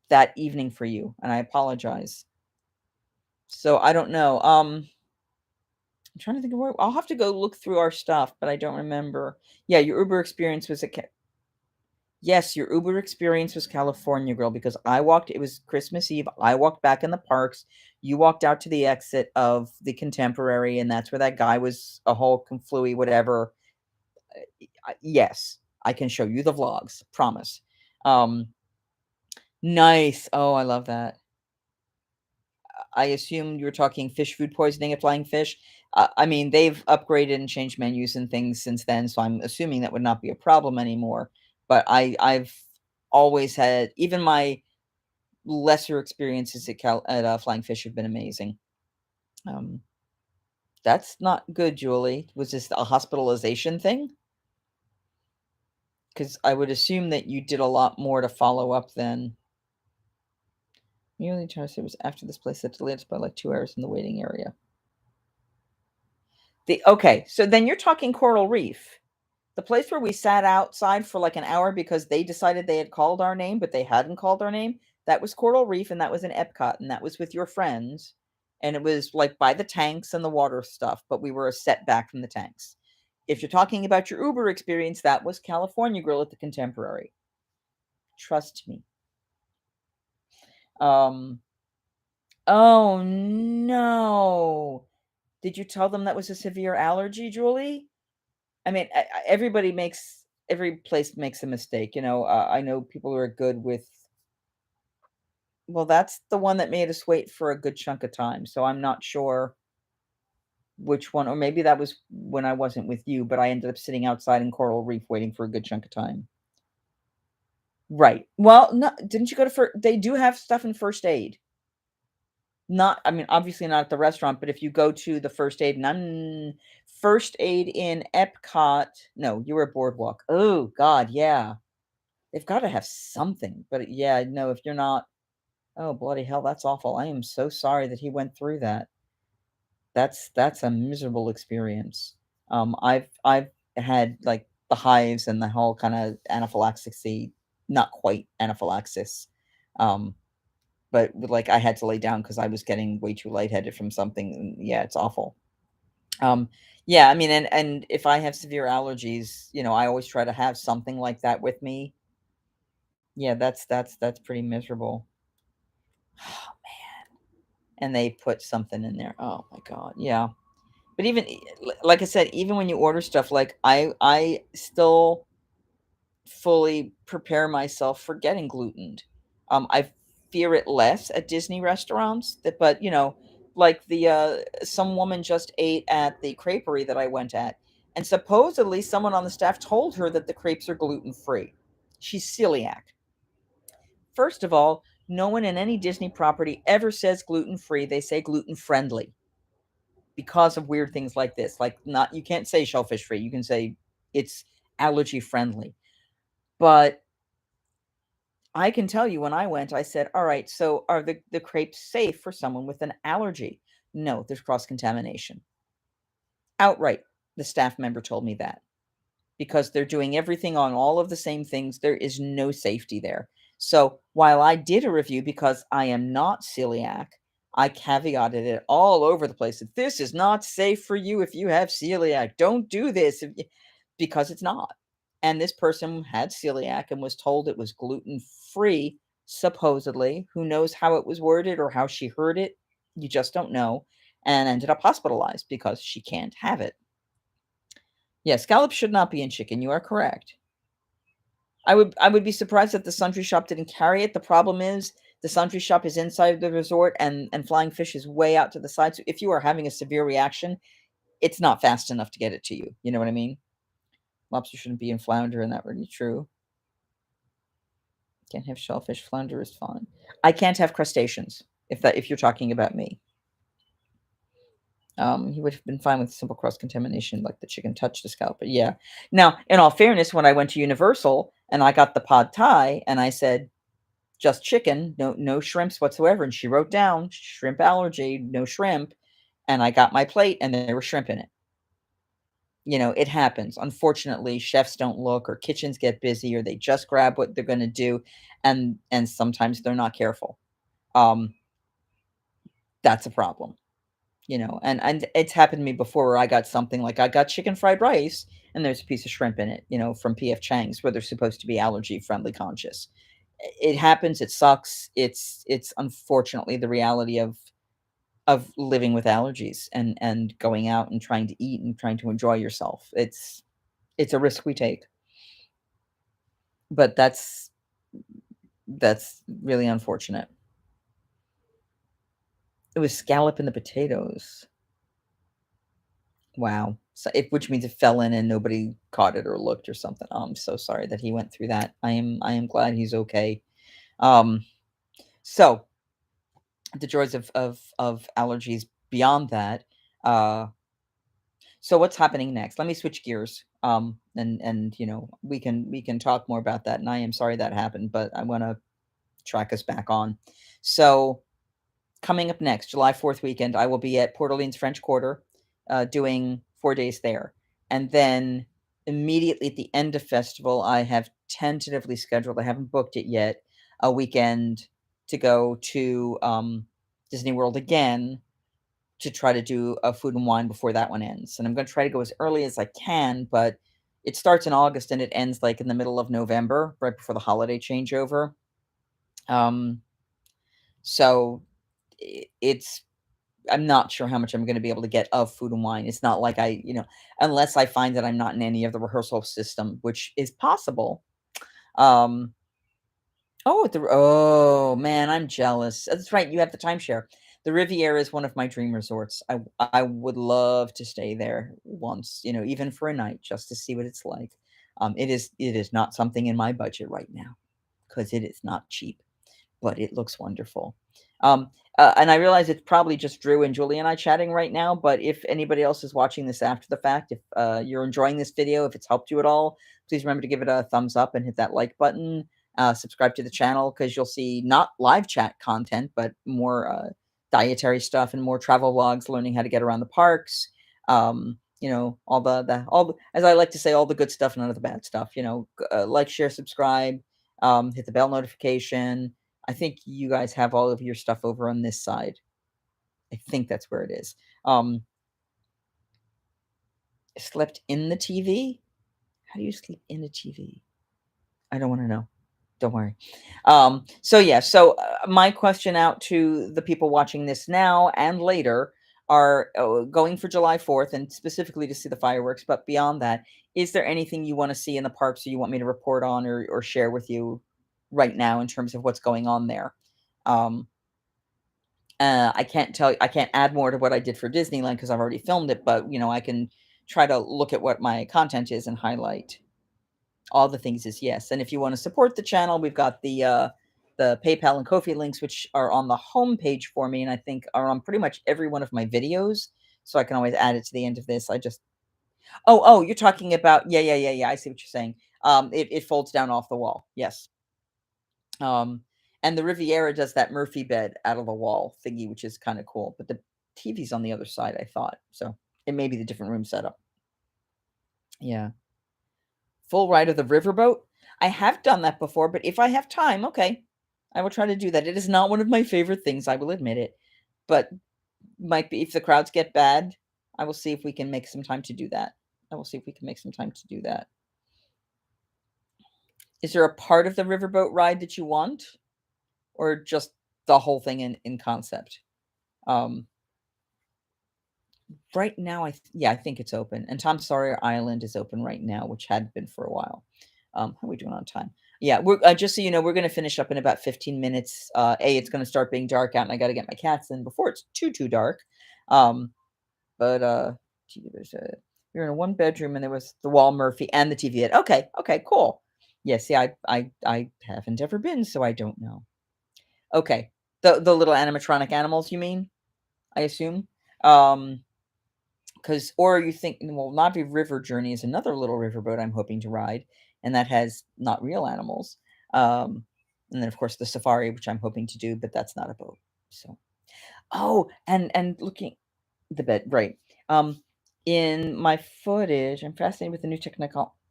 that evening for you, and I apologize. So I don't know. I'm trying to think of where I'll have to go look through our stuff, but I don't remember. Yeah, your Uber experience was yes, your Uber experience was California Grill because it was Christmas Eve. I walked back in the parks. You walked out to the exit of the Contemporary, and that's where that guy was a whole confluy, whatever. Yes, I can show you the vlogs, promise. Um, nice. Oh, I love that. I assume you were talking fish food poisoning at Flying Fish. I mean, they've upgraded and changed menus and things since then, so I'm assuming that would not be a problem anymore. But I've always had even my lesser experiences at Flying Fish have been amazing. Um, that's not good, Julie. Was this a hospitalization thing? Because I would assume that you did a lot more to follow up then. Merely trying to say it was after this place that delayed us by like 2 hours in the waiting area. Okay, so then you're talking Coral Reef. The place where we sat outside for like an hour because they decided they had called our name, but they hadn't called our name. That was Coral Reef, and that was in Epcot, and that was with your friends. And it was like by the tanks and the water stuff, but we were a set back from the tanks. If you're talking about your Uber experience, that was California Grill at the Contemporary. Trust me. Um, oh no. Did you tell them that was a severe allergy, Julie? I mean, every place makes a mistake, I know people who are good with well, that's the one that made us wait for a good chunk of time, so I'm not sure which one or maybe that was when I wasn't with you, but I ended up sitting outside in Coral Reef waiting for a good chunk of time. Right. Well, no, didn't you go to they do have stuff in first aid. Not I mean, obviously not at the restaurant, but if you go to the first aid in Epcot no, you were at Boardwalk. Oh god, yeah. They've gotta have something, but yeah, no, if you're not oh, bloody hell, that's awful. I am so sorry that he went through that. That's a miserable experience. I've had, like, the hives and the whole kinda anaphylaxis not quite anaphylaxis, um, but with, like, I had to lay down because I was getting way too lightheaded from something, and yeah, it's awful. Um, yeah, I mean, and if I have severe allergies, I always try to have something like that with me. Yeah, that's pretty miserable. And they put something in there. Oh my god, yeah. But even like I said, even when you order stuff, like I still fully prepare myself for getting glutened. I fear it less at Disney restaurants, but like some woman just ate at the creperie that I went at, and supposedly someone on the staff told her that the crepes are gluten free. She's celiac. First of all, no one in any Disney property ever says gluten free. They say gluten friendly because of weird things like this. Like, not, you can't say shellfish free. You can say it's allergy friendly. But I can tell you when I went, I said, all right, so are the crepes safe for someone with an allergy? No, there's cross contamination. Outright, the staff member told me that. Because they're doing everything on all of the same things. There is no safety there. So while I did a review because I am not celiac, I caveated it all over the place that this is not safe for you if you have celiac. Don't do this because it's not. And this person had celiac and was told it was gluten free, supposedly. Who knows how it was worded or how she heard it? You just don't know. And ended up hospitalized because she can't have it. Yeah, scallops should not be in chicken, you are correct. I would be surprised if the sundry shop didn't carry it. The problem is The sundry shop is inside the resort, and Flying Fish is way out to the side. So if you are having a severe reaction, it's not fast enough to get it to you. You know what I mean? Lobster shouldn't be in flounder, and that really true. Can't have shellfish. Flounder is fine. I can't have crustaceans if you're talking about me. He would have been fine with simple cross contamination, like the chicken touched the scalp. But yeah. Now, in all fairness, when I went to Universal and I got the pad thai, and I said just chicken, no shrimps whatsoever, and she wrote down shrimp allergy, no shrimp, and I got my plate, and there were shrimp in it. You know, it happens. Unfortunately, chefs don't look, or kitchens get busy, or they just grab what they're going to do, and sometimes they're not careful. Um, that's a problem. You know, and it's happened to me before where I got something like I got chicken fried rice and there's a piece of shrimp in it, you know, from PF Chang's where they're supposed to be allergy friendly conscious. It happens, it sucks. It's unfortunately the reality of living with allergies and going out and trying to eat and trying to enjoy yourself. It's a risk we take. But that's really unfortunate. It was scallop in the potatoes. Wow. So which means it fell in and nobody caught it or looked or something. Oh, I'm so sorry that he went through that. I am glad he's okay. Um, so the joys of allergies beyond that. Uh, so what's happening next? Let me switch gears. And you know, we can talk more about that. And I am sorry that happened, but I want to track us back on. So coming up next, July 4th weekend, I will be at Port Orleans French Quarter, doing 4 days there. And then immediately at the end of festival, I have tentatively scheduled, I haven't booked it yet, a weekend to go to Disney World again to try to do a food and wine before that one ends. And I'm going to try to go as early as I can, but it starts in August and it ends like in the middle of November, right before the holiday changeover. Um, so it's I'm not sure how much I'm gonna be able to get of food and wine. It's not like unless I find that I'm not in any of the rehearsal system, which is possible. Um, oh, man, I'm jealous. That's right, you have the timeshare. The Riviera is one of my dream resorts. I would love to stay there once, even for a night just to see what it's like. It is not something in my budget right now because it is not cheap, but it looks wonderful. Um, and I realize it's probably just Drew and Julie and I chatting right now, but if anybody else is watching this after the fact, if you're enjoying this video, if it's helped you at all, please remember to give it a thumbs up and hit that like button. Subscribe to the channel because you'll see not live chat content, but more dietary stuff and more travel vlogs, learning how to get around the parks. All the as I like to say, all the good stuff, none of the bad stuff. Like, share, subscribe, hit the bell notification. I think you guys have all of your stuff over on this side. I think that's where it is. Slept in the TV? How do you sleep in a TV? I don't wanna know. Don't worry. My question out to the people watching this now and later are, going for July 4th and specifically to see the fireworks, but beyond that, is there anything you wanna see in the parks or you want me to report on or share with you right now in terms of what's going on there? Um I can't add more to what I did for Disneyland because 'cause I've already filmed it, but, I can try to look at what my content is and highlight all the things is yes. And if you wanna support the channel, we've got the PayPal and Ko-fi links, which are on the homepage for me, and I think are on pretty much every one of my videos, so I can always add it to the end of this. You're talking about yeah, I see what you're saying. It folds down off the wall. Yes. And the Riviera does that Murphy bed out of the wall thingy, which is kind of cool. But the TV's on the other side, I thought. So it may be the different room setup. Yeah. Full ride of the riverboat. I have done that before, but if I have time, okay, I will try to do that. It is not one of my favorite things, I will admit it. But might be if the crowds get bad, I will see if we can make some time to do that. I will see if we can make some time to do that. Is there a part of the riverboat ride that you want? Or just the whole thing in concept? Um, right now, I think it's open, and Tom Sawyer Island is open right now, which had been for a while. How are we doing on time? Yeah, we're just so you know, we're gonna finish up in about 15 minutes. It's gonna start being dark out, and I gotta get my cats in before it's too dark. Um, but gee, you're in a one bedroom, and there was the wall Murphy and the TV. Okay, okay, cool. Yeah, see, I haven't ever been, so I don't know. Okay, the little animatronic animals, you mean? I assume. Because or you think, well, Navi River Journey is another little riverboat I'm hoping to ride, and that has not real animals. Um, and then of course the safari, which I'm hoping to do, but that's not a boat. So, oh, and looking the bed, right? Um, in my footage, I'm fascinated with the new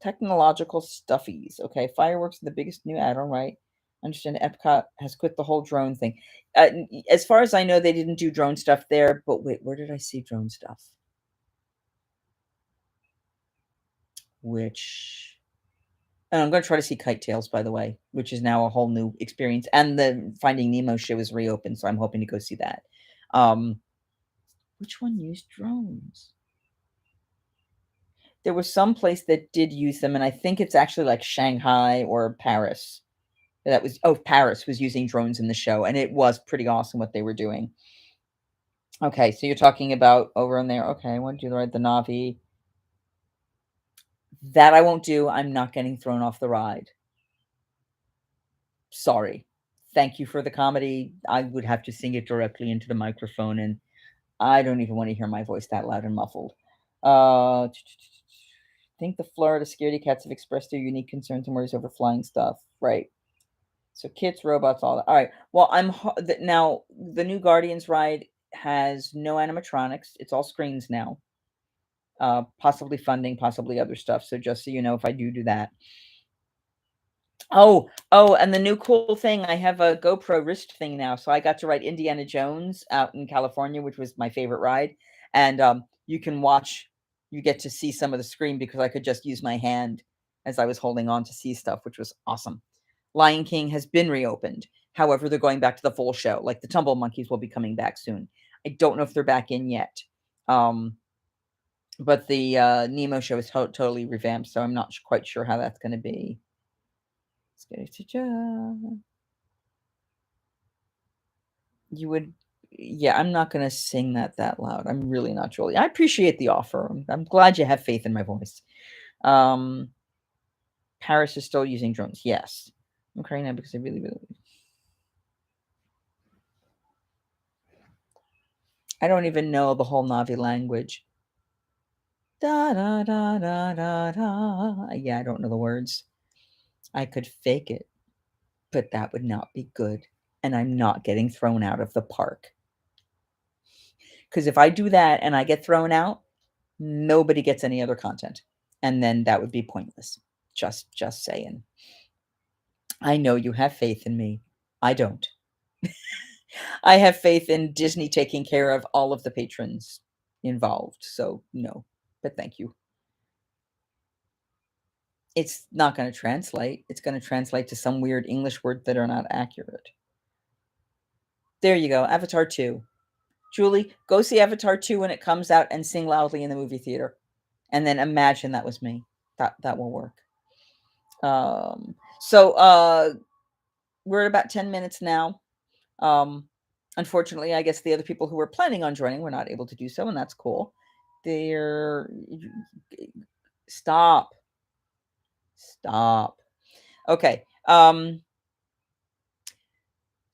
technological stuffies. Okay, fireworks are the biggest new add-on, right? Understand Epcot has quit the whole drone thing. As far as I know, they didn't do drone stuff there. But wait, where did I see drone stuff? Which and I'm gonna try to see Kite Tails, by the way, which is now a whole new experience, and the Finding Nemo show is reopened, so I'm hoping to go see that. Um, which one used drones? There was some place that did use them, and I think it's actually like Shanghai or Paris. That was Paris was using drones in the show, and it was pretty awesome what they were doing. Okay, so you're talking about over in there. Okay, I want to do the ride the Navi. That I won't do. I'm not getting thrown off the ride. Sorry. Thank you for the comedy. I would have to sing it directly into the microphone, and I don't even want to hear my voice that loud and muffled. Think the Florida scaredy cats have expressed their unique concerns and worries over flying stuff. Right. So kits, robots, all that. All right. Well, now the new Guardians ride has no animatronics. It's all screens now. Possibly funding, possibly other stuff. So just so you know, if I do that. Oh, and the new cool thing, I have a GoPro wrist thing now, so I got to ride Indiana Jones out in California, which was my favorite ride, and, you get to see some of the screen because I could just use my hand as I was holding on to see stuff, which was awesome. Lion King has been reopened. However, they're going back to the full show, like, the Tumble Monkeys will be coming back soon. I don't know if they're back in yet, um, but the, Nemo show is totally revamped, so I'm not quite sure how that's gonna be. Scary to You would yeah, I'm not gonna sing that loud. I'm really not, Julie. I appreciate the offer. I'm glad you have faith in my voice. Um, Paris is still using drones. Yes. I'm crying now because I really I don't even know the whole Navi language. Da da da da da da. Yeah, I don't know the words. I could fake it, but that would not be good. And I'm not getting thrown out of the park. Because if I do that and I get thrown out, nobody gets any other content, and then that would be pointless. Just saying. I know you have faith in me. I don't. I have faith in Disney taking care of all of the patrons involved, so no, but thank you. It's not gonna translate. It's gonna translate to some weird English words that are not accurate. There you go, Avatar 2. Julie, go see Avatar 2 when it comes out and sing loudly in the movie theater, and then imagine that was me. That will work. We're at about 10 minutes now. Um, unfortunately, I guess the other people who were planning on joining were not able to do so, and that's cool. They're stop. Stop. Okay.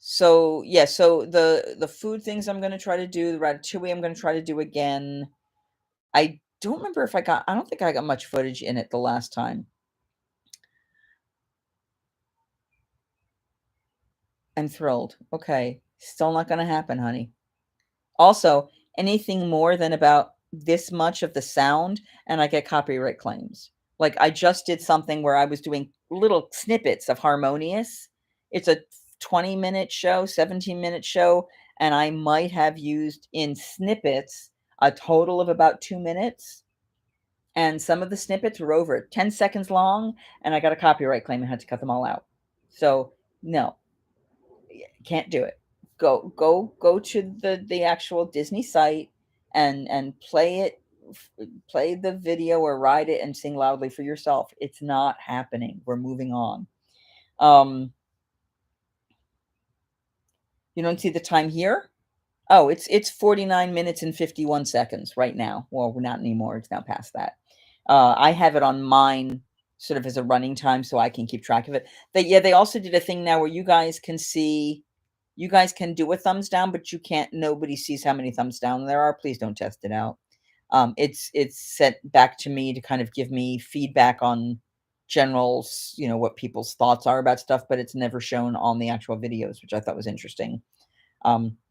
So yeah, so the food things I'm gonna try to do, the ratatouille I'm gonna try to do again. I don't remember if I don't think I got much footage in it the last time. I'm thrilled. Okay. Still not gonna happen, honey. Also, anything more than about this much of the sound, and I get copyright claims. Like, I just did something where I was doing little snippets of Harmonious. It's a 20-minute show, 17-minute show, and I might have used in snippets a total of about 2 minutes, and some of the snippets were over 10 seconds long, and I got a copyright claim and had to cut them all out. So, no, can't do it. Go to the actual Disney site and play the video or ride it and sing loudly for yourself. It's not happening. We're moving on. Um, you don't see the time here? Oh, it's 49 minutes and 51 seconds right now. Well, not anymore. It's now past that. I have it on mine sort of as a running time so I can keep track of it. They also did a thing now where you guys can do a thumbs down, but you can't nobody sees how many thumbs down there are. Please don't test it out. It's sent back to me to kind of give me feedback on what people's thoughts are about stuff, but it's never shown on the actual videos, which I thought was interesting.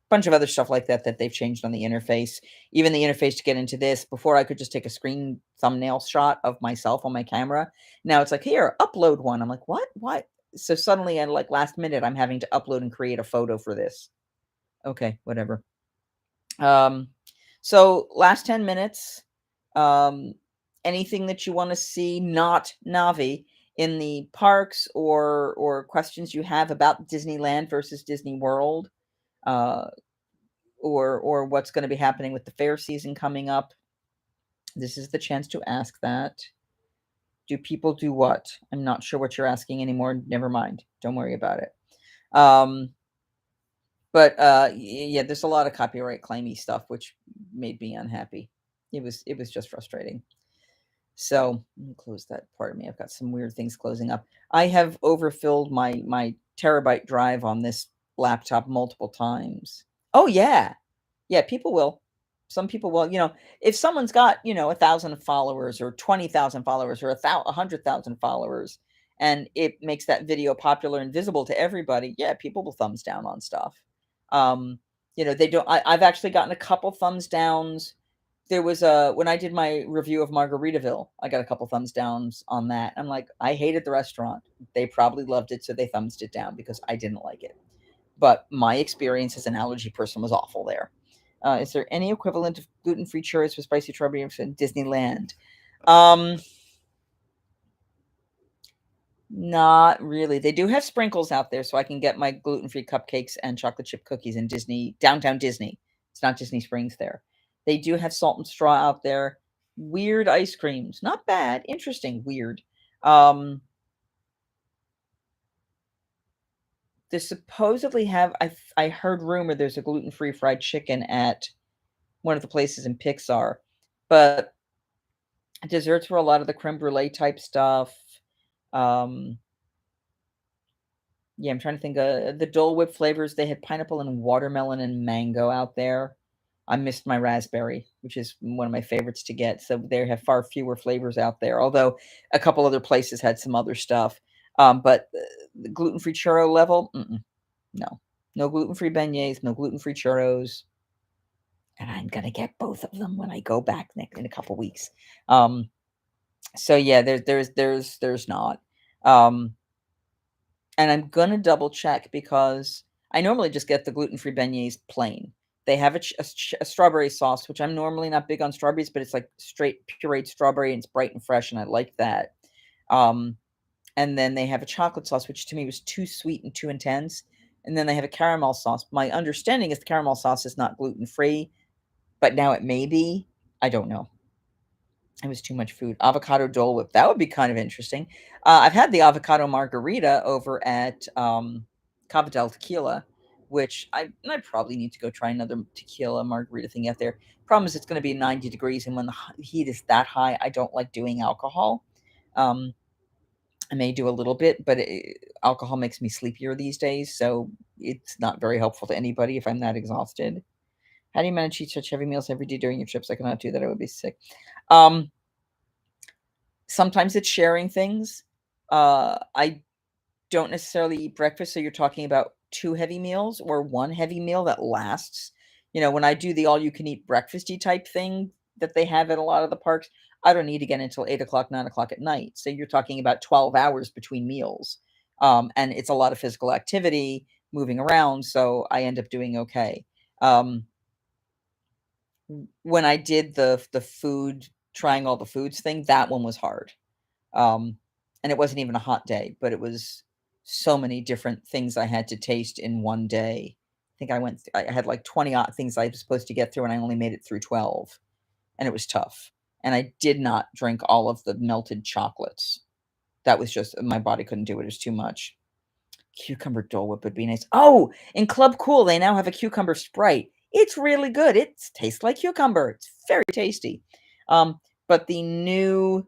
Bunch of other stuff like that that they've changed on the interface. Even the interface to get into this, before I could just take a screen thumbnail shot of myself on my camera. Now it's like, "Here, upload one." I'm like, "What? What?" So suddenly, at, like, last minute, I'm having to upload and create a photo for this. Okay, whatever. Um, so last 10 minutes, um, anything that you wanna see not Navi in the parks or questions you have about Disneyland versus Disney World, uh or what's going to be happening with the fair season coming up. This is the chance to ask that. Do people do what? I'm not sure what you're asking anymore. Never mind. Don't worry about it. Um, but yeah, there's a lot of copyright claimy stuff, which made me unhappy. It was just frustrating. So let me close that part of me. I've got some weird things closing up. I have overfilled my terabyte drive on this laptop multiple times. Oh yeah, yeah, people will. Some people will, if someone's got, 1,000 followers or 20,000 followers or 100,000 followers, and it makes that video popular and visible to everybody, yeah, people will thumbs down on stuff. They don't. I've actually gotten a couple thumbs downs. There was when I did my review of Margaritaville, I got a couple thumbs downs on that. I'm like, I hated the restaurant. They probably loved it, so they thumbs it down because I didn't like it. But my experience as an allergy person was awful there. Is there any equivalent of gluten-free churros with spicy strawberries in Disneyland? Um, Not really. They do have sprinkles out there, so I can get my gluten-free cupcakes and chocolate chip cookies in downtown Disney. It's not Disney Springs there. They do have salt and straw out there. Weird ice creams. Not bad. Interesting. Weird. Um, they supposedly have I heard rumor there's a gluten-free fried chicken at one of the places in Pixar, but desserts were a lot of the creme brulee type stuff. Um, yeah, I'm trying to think, the Dole Whip flavors, they had pineapple and watermelon and mango out there. I missed my raspberry, which is one of my favorites to get, so they have far fewer flavors out there, although a couple other places had some other stuff. But the gluten-free churro level, no. No gluten-free beignets, no gluten-free churros, and I'm gonna get both of them when I go back in a couple weeks. Um, so yeah, there's not. Um, and I'm gonna double check because I normally just get the gluten-free beignets plain. They have a strawberry sauce, which I'm normally not big on strawberries, but it's like straight pureed strawberry and it's bright and fresh, and I like that. Um, and then they have a chocolate sauce, which to me was too sweet and too intense. And then they have a caramel sauce. My understanding is the caramel sauce is not gluten-free, but now it may be. I don't know. It was too much food. Avocado Dole Whip, that would be kind of interesting. I've had the avocado margarita over at, Cava del Tequila, which I probably need to go try another tequila margarita thing out there. Problem is it's gonna be 90 degrees, and when the heat is that high, I don't like doing alcohol. Um, I may do a little bit, but alcohol makes me sleepier these days, so it's not very helpful to anybody if I'm that exhausted. How do you manage to eat such heavy meals every day during your trips? I cannot do that, I would be sick. Um Sometimes it's sharing things. I don't necessarily eat breakfast, so you're talking about 2 heavy meals or 1 heavy meal that lasts. When I do the all-you-can-eat breakfasty type thing that they have at a lot of the parks, I don't eat again until 8 o'clock, 9 o'clock at night. So you're talking about 12 hours between meals. And it's a lot of physical activity, moving around, so I end up doing okay. Um, when I did the food trying all the foods thing, that one was hard. Um, and it wasn't even a hot day, but it was so many different things I had to taste in one day. I think I had like 20 odd things I was supposed to get through, and I only made it through 12, and it was tough. And I did not drink all of the melted chocolates. That was just my body couldn't do it. It was too much. Cucumber Dole Whip would be nice. Oh, in Club Cool, they now have a cucumber Sprite. It's really good. It tastes like cucumber. It's very tasty. But the new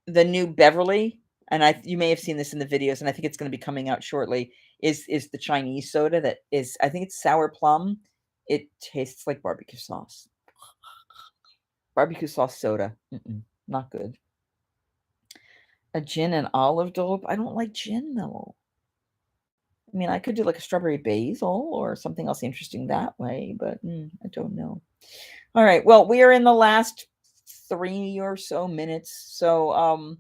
Beverly, and you may have seen this in the videos, and I think it's going to be coming out shortly, is the Chinese soda that is, I think it's sour plum. It tastes like barbecue sauce. Barbecue sauce soda. Not good. A gin and olive Dole Whip. I don't like gin, though. I mean, I could do like a strawberry basil or something else interesting that way, but I don't know. All right. Well, we are in the last 3 or so minutes. So I'm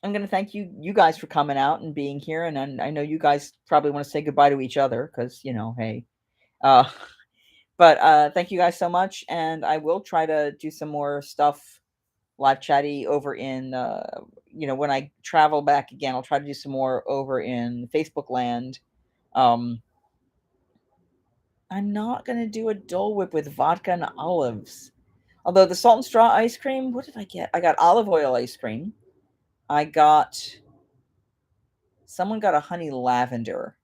going to thank you guys for coming out and being here. And I know you guys probably want to say goodbye to each other because, hey. But thank you guys so much. And I will try to do some more stuff live chatty over in, when I travel back again, I'll try to do some more over in Facebook land. I'm not going to do a Dole Whip with vodka and olives. Although the salt and straw ice cream, what did I get? I got olive oil ice cream. Someone got a honey lavender.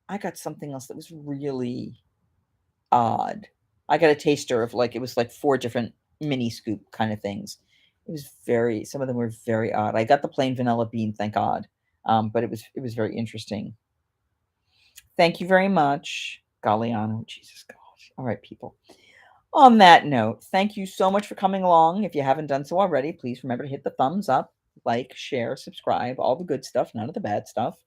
I got something else that was really odd. I got a taster of it was like 4 different mini scoop kind of things. It was some of them were very odd. I got the plain vanilla bean, thank God. But it was very interesting. Thank you very much, Galliano. Jesus God. All right, people. On that note, thank you so much for coming along. If you haven't done so already, please remember to hit the thumbs up, like, share, subscribe, all the good stuff, none of the bad stuff.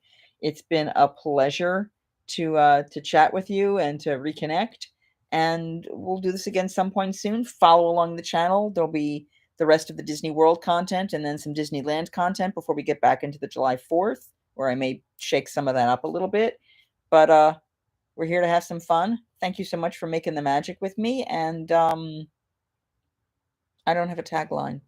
It's been a pleasure to chat with you and to reconnect. And we'll do this again some point soon. Follow along the channel. There'll be the rest of the Disney World content and then some Disneyland content before we get back into the July 4th, where I may shake some of that up a little bit. But we're here to have some fun. Thank you so much for making the magic with me. And I don't have a tagline.